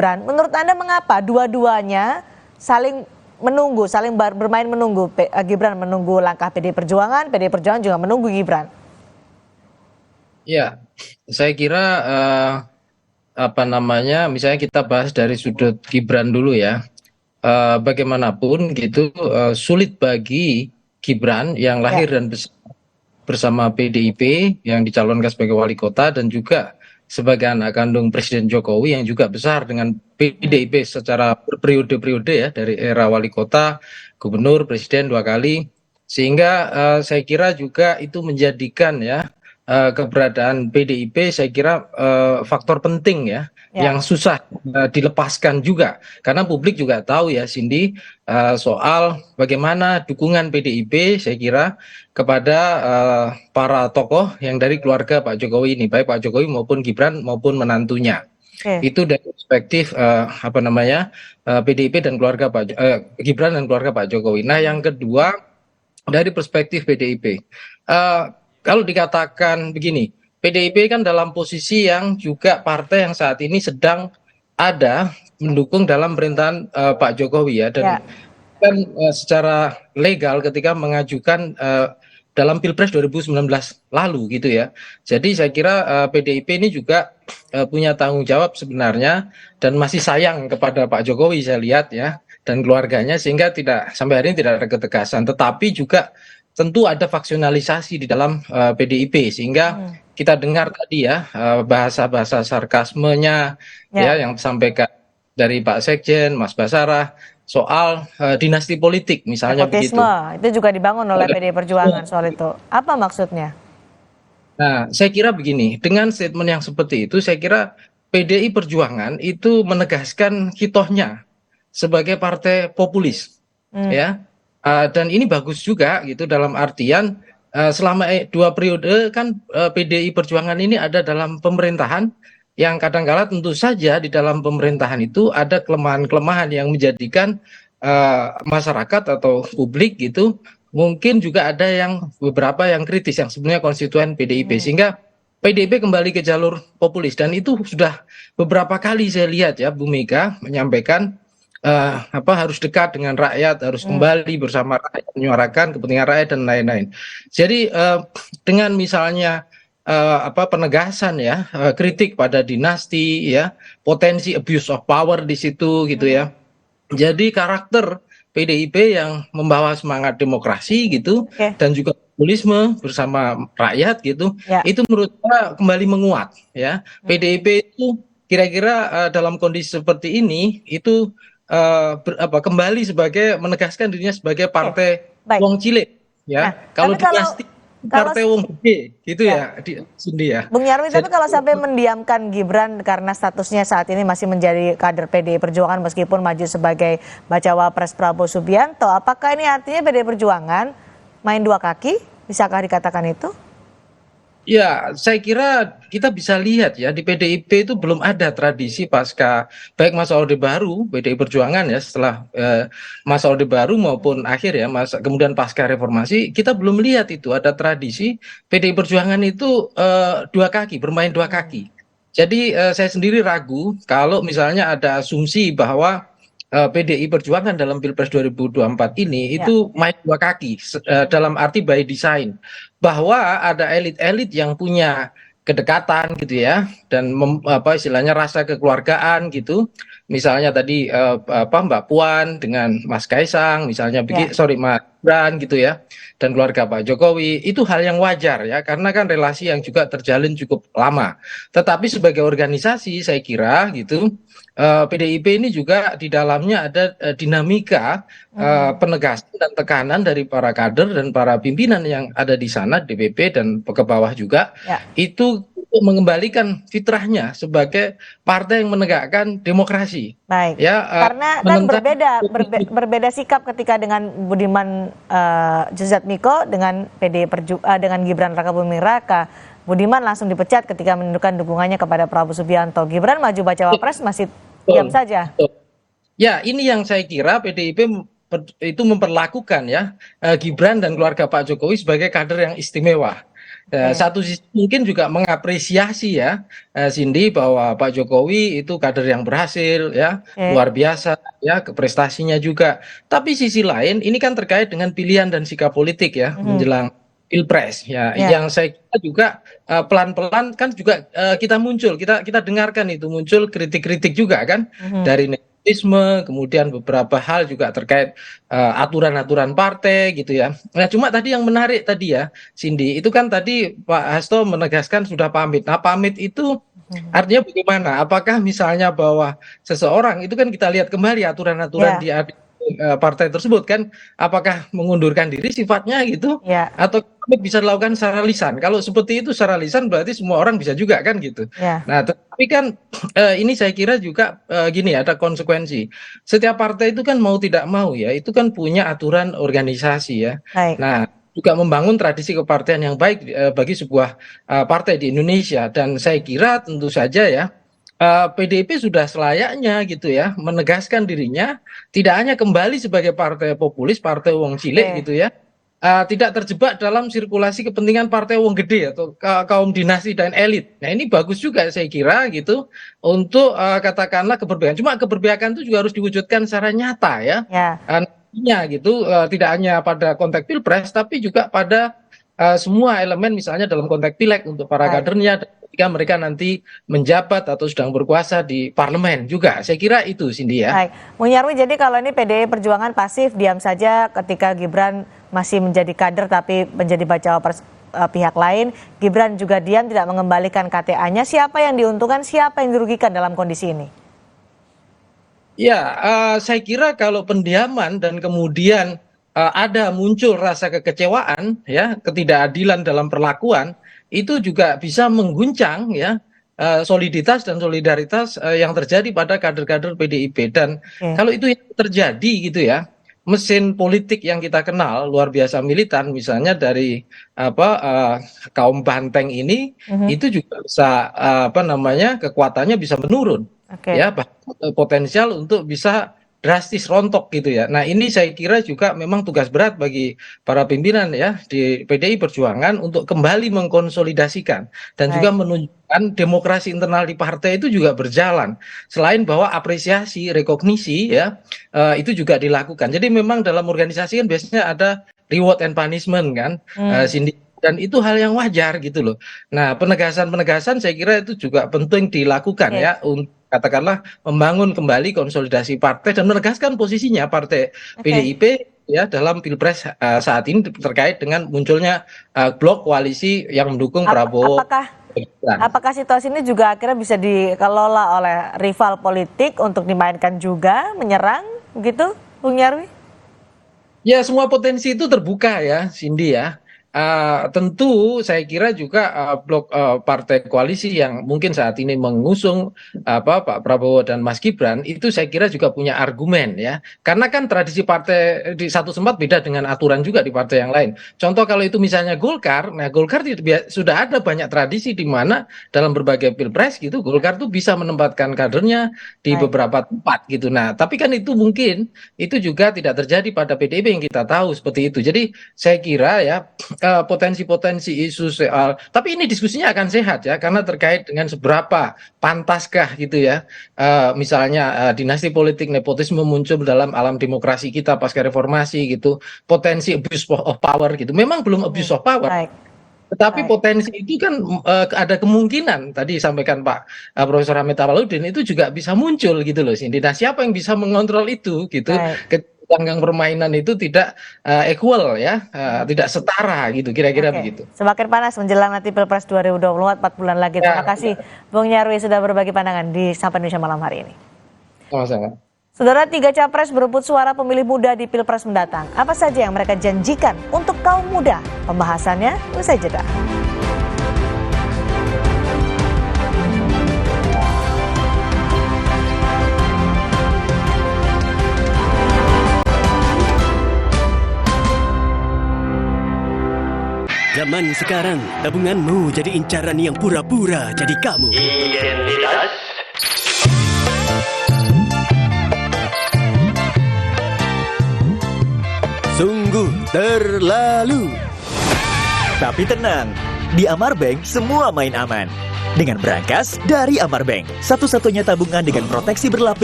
Menurut Anda mengapa dua-duanya saling menunggu, saling bermain menunggu? Gibran menunggu langkah PDI Perjuangan juga menunggu Gibran. Ya, saya kira misalnya kita bahas dari sudut Gibran dulu ya. Bagaimanapun gitu, sulit bagi Gibran yang Ya, lahir dan besar bersama PDIP yang dicalonkan sebagai wali kota dan juga sebagai anak kandung Presiden Jokowi yang juga besar dengan PDIP secara berperiode-periode ya, dari era wali kota, gubernur, presiden 2 kali, sehingga saya kira juga itu menjadikan ya keberadaan PDIP, saya kira faktor penting ya ya, yang susah dilepaskan juga, karena publik juga tahu ya Cindy, soal bagaimana dukungan PDIP saya kira kepada para tokoh yang dari keluarga Pak Jokowi ini, baik Pak Jokowi maupun Gibran maupun menantunya. oke, Itu dari perspektif PDIP dan keluarga Gibran dan keluarga Pak Jokowi. Nah, yang kedua dari perspektif PDIP, kalau dikatakan begini, PDIP kan dalam posisi yang juga partai yang saat ini sedang ada mendukung dalam pemerintahan Pak Jokowi ya, ya, dan kan secara legal ketika mengajukan dalam Pilpres 2019 lalu gitu ya. Jadi saya kira PDIP ini juga punya tanggung jawab sebenarnya dan masih sayang kepada Pak Jokowi saya lihat ya dan keluarganya, sehingga tidak sampai hari ini tidak ada ketegasan. Tetapi juga tentu ada faksionalisasi di dalam PDIP, sehingga hmm, kita dengar tadi ya bahasa-bahasa sarkasmenya ya ya, yang disampaikan dari Pak Sekjen, Mas Basarah, soal dinasti politik misalnya nepotisme begitu. itu juga dibangun oleh PDI Perjuangan soal itu. Apa maksudnya? Nah, saya kira begini, dengan statement yang seperti itu, saya kira PDI Perjuangan itu menegaskan hitohnya sebagai partai populis, Hmm, ya. Dan ini bagus juga gitu dalam artian selama 2 periode kan PDI Perjuangan ini ada dalam pemerintahan yang kadangkala tentu saja di dalam pemerintahan itu ada kelemahan-kelemahan yang menjadikan masyarakat atau publik gitu mungkin juga ada yang beberapa yang kritis yang sebenarnya konstituen PDIP, hmm, sehingga PDIP kembali ke jalur populis, dan itu sudah beberapa kali saya lihat ya Bu Mega menyampaikan harus dekat dengan rakyat, harus hmm, kembali bersama rakyat, menyuarakan kepentingan rakyat dan lain-lain. Jadi dengan misalnya penegasan ya kritik pada dinasti ya, potensi abuse of power di situ gitu hmm, ya. Jadi karakter PDIP yang membawa semangat demokrasi gitu oke, dan juga populisme bersama rakyat gitu, ya, itu menurut saya kembali menguat ya. hmm, PDIP itu kira-kira dalam kondisi seperti ini itu kembali sebagai menegaskan dirinya sebagai oke, partai baik. wong cilik Nah, ya. Kalau tapi kalau dinasti kalau partai wong gede gitu ya, ya di Sindi ya. Bung Nyarwi, tapi Jadi kalau sampai mendiamkan Gibran karena statusnya saat ini masih menjadi kader PDI Perjuangan meskipun maju sebagai bacawa pres Prabowo Subianto, apakah ini artinya PDI Perjuangan main dua kaki? Bisakah dikatakan itu? ya, saya kira kita bisa lihat ya di PDIP itu belum ada tradisi pasca baik masa Orde Baru PDI Perjuangan ya, setelah masa Orde Baru maupun akhir ya masa kemudian pasca reformasi, kita belum lihat itu ada tradisi PDI Perjuangan itu dua kaki, bermain dua Hmm, kaki. Jadi saya sendiri ragu kalau misalnya ada asumsi bahwa PDI Perjuangan dalam Pilpres 2024 ini ya, itu main dua kaki, dalam arti by design, bahwa ada elit-elit yang punya kedekatan gitu ya dan istilahnya rasa kekeluargaan gitu, misalnya tadi Mbak Puan dengan Mas Kaisang misalnya, ya, sorry Mas Gibran gitu ya, dan keluarga Pak Jokowi, itu hal yang wajar ya karena kan relasi yang juga terjalin cukup lama. Tetapi sebagai organisasi saya kira gitu, PDIP ini juga di dalamnya ada dinamika hmm, penegasan dan tekanan dari para kader dan para pimpinan yang ada di sana, DPP dan ke bawah juga, ya. itu untuk mengembalikan fitrahnya sebagai partai yang menegakkan demokrasi. Baik, Ya, karena kan menentang. berbeda sikap ketika dengan Budiman Sujatmiko dengan dengan Gibran Rakabuming Raka. Budiman langsung dipecat ketika menunjukkan dukungannya kepada Prabowo Subianto. Gibran maju bacawa pres masih diam Betul, saja. betul. Ya, ini yang saya kira PDIP itu memperlakukan ya Gibran dan keluarga Pak Jokowi sebagai kader yang istimewa. Satu sisi mungkin juga mengapresiasi ya, Cindy, bahwa Pak Jokowi itu kader yang berhasil ya, Oke. luar biasa ya prestasinya juga. Tapi sisi lain ini kan terkait dengan pilihan dan sikap politik ya Mhm. menjelang Pilpres ya, Ya. yang saya kira juga pelan-pelan kan juga kita muncul, kita dengarkan itu muncul kritik-kritik juga kan Mhm. dari nepotisme, kemudian beberapa hal juga terkait aturan-aturan partai gitu ya. Nah, cuma tadi yang menarik tadi ya, Cindy, itu kan tadi Pak Hasto menegaskan sudah pamit. Nah, pamit itu Mhm. artinya bagaimana? Apakah misalnya bahwa seseorang itu kan kita lihat kembali aturan-aturan Ya. di partai tersebut kan, apakah mengundurkan diri sifatnya gitu, Ya. atau pamit bisa dilakukan secara lisan? Kalau seperti itu secara lisan berarti semua orang bisa juga kan gitu. Ya. Nah, tapi kan ini saya kira juga gini ada konsekuensi. Setiap partai itu kan mau tidak mau ya, itu kan punya aturan organisasi ya. Baik. Nah, juga membangun tradisi kepartean yang baik bagi sebuah partai di Indonesia. Dan saya kira tentu saja ya, PDIP sudah selayaknya gitu ya menegaskan dirinya tidak hanya kembali sebagai partai populis, partai wong cilik Oke. gitu ya, tidak terjebak dalam sirkulasi kepentingan partai wong gede atau kaum dinasti dan elit. Nah, ini bagus juga saya kira gitu untuk katakanlah keberpihakan. Cuma keberpihakan itu juga harus diwujudkan secara nyata ya. Ya. Nantinya gitu tidak hanya pada konteks Pilpres tapi juga pada semua elemen misalnya dalam konteks pileg untuk para Baik. kadernya ketika mereka nanti menjabat atau sedang berkuasa di parlemen juga. Saya kira itu Cindy ya. Baik, Bung Nyarwi, jadi kalau ini PDI Perjuangan pasif, diam saja ketika Gibran masih menjadi kader tapi menjadi bacawa pihak lain, Gibran juga diam tidak mengembalikan KTA-nya. Siapa yang diuntungkan, siapa yang dirugikan dalam kondisi ini? Ya, saya kira kalau pendiaman dan kemudian ada muncul rasa kekecewaan, ya, ketidakadilan dalam perlakuan, itu juga bisa mengguncang ya soliditas dan solidaritas yang terjadi pada kader-kader PDIP. Dan Oke. kalau itu yang terjadi gitu ya, mesin politik yang kita kenal luar biasa militan, misalnya dari apa kaum banteng ini, Mhm. itu juga bisa apa namanya kekuatannya bisa menurun Oke. ya bahkan potensial untuk bisa drastis rontok gitu ya. Nah, ini saya kira juga memang tugas berat bagi para pimpinan ya di PDI Perjuangan untuk kembali mengkonsolidasikan dan Baik. juga menunjukkan demokrasi internal di partai itu juga berjalan. Selain bahwa apresiasi, rekognisi ya itu juga dilakukan. Jadi memang dalam organisasi kan biasanya ada reward and punishment kan, Hmm. Cindy. Dan itu hal yang wajar gitu loh. Nah, penegasan-penegasan saya kira itu juga penting dilakukan Oke. ya untuk katakanlah membangun kembali konsolidasi partai dan menegaskan posisinya partai Oke. PDIP ya dalam Pilpres saat ini terkait dengan munculnya blok koalisi yang mendukung Prabowo Apakah Gibran. apakah situasi ini juga akhirnya bisa dikelola oleh rival politik untuk dimainkan juga, menyerang gitu, Bung Nyarwi? Ya, semua potensi itu terbuka ya, Cindy ya. Tentu saya kira juga blok partai koalisi yang mungkin saat ini mengusung Pak Prabowo dan Mas Gibran itu saya kira juga punya argumen ya. Karena kan tradisi partai di satu tempat beda dengan aturan juga di partai yang lain. Contoh kalau itu misalnya Golkar, nah Golkar sudah ada banyak tradisi di mana dalam berbagai pilpres gitu Golkar tuh bisa menempatkan kadernya di Baik. beberapa tempat gitu. Nah, tapi kan itu mungkin itu juga tidak terjadi pada PDIP yang kita tahu seperti itu. Jadi saya kira ya potensi-potensi isu soal, tapi ini diskusinya akan sehat ya karena terkait dengan seberapa pantaskah gitu ya misalnya dinasti politik nepotisme muncul dalam alam demokrasi kita pasca reformasi gitu, potensi abuse of power gitu, memang belum abuse of power. Baik. Tetapi Baik. potensi itu kan ada kemungkinan tadi disampaikan Pak Profesor Hamid Awaludin itu juga bisa muncul gitu loh Cindy. Nah, siapa yang bisa mengontrol itu gitu? Baik. Gelanggang permainan itu tidak equal ya, tidak setara gitu kira-kira Oke, begitu. semakin panas menjelang nanti Pilpres 2024, 4 bulan lagi. Terima Ya, kasih Bung Nyarwi sudah berbagi pandangan di Sapa Indonesia malam hari ini. sama-sama. Saudara, 3 capres berebut suara pemilih muda di Pilpres mendatang. Apa saja yang mereka janjikan untuk kaum muda? Pembahasannya usai jeda. Zaman sekarang, tabunganmu jadi incaran yang pura-pura jadi kamu. Identitas Sungguh terlalu. Tapi tenang, Di Amarbank, semua main aman. Dengan berangkas dari Amarbank, satu-satunya tabungan dengan proteksi berlapis.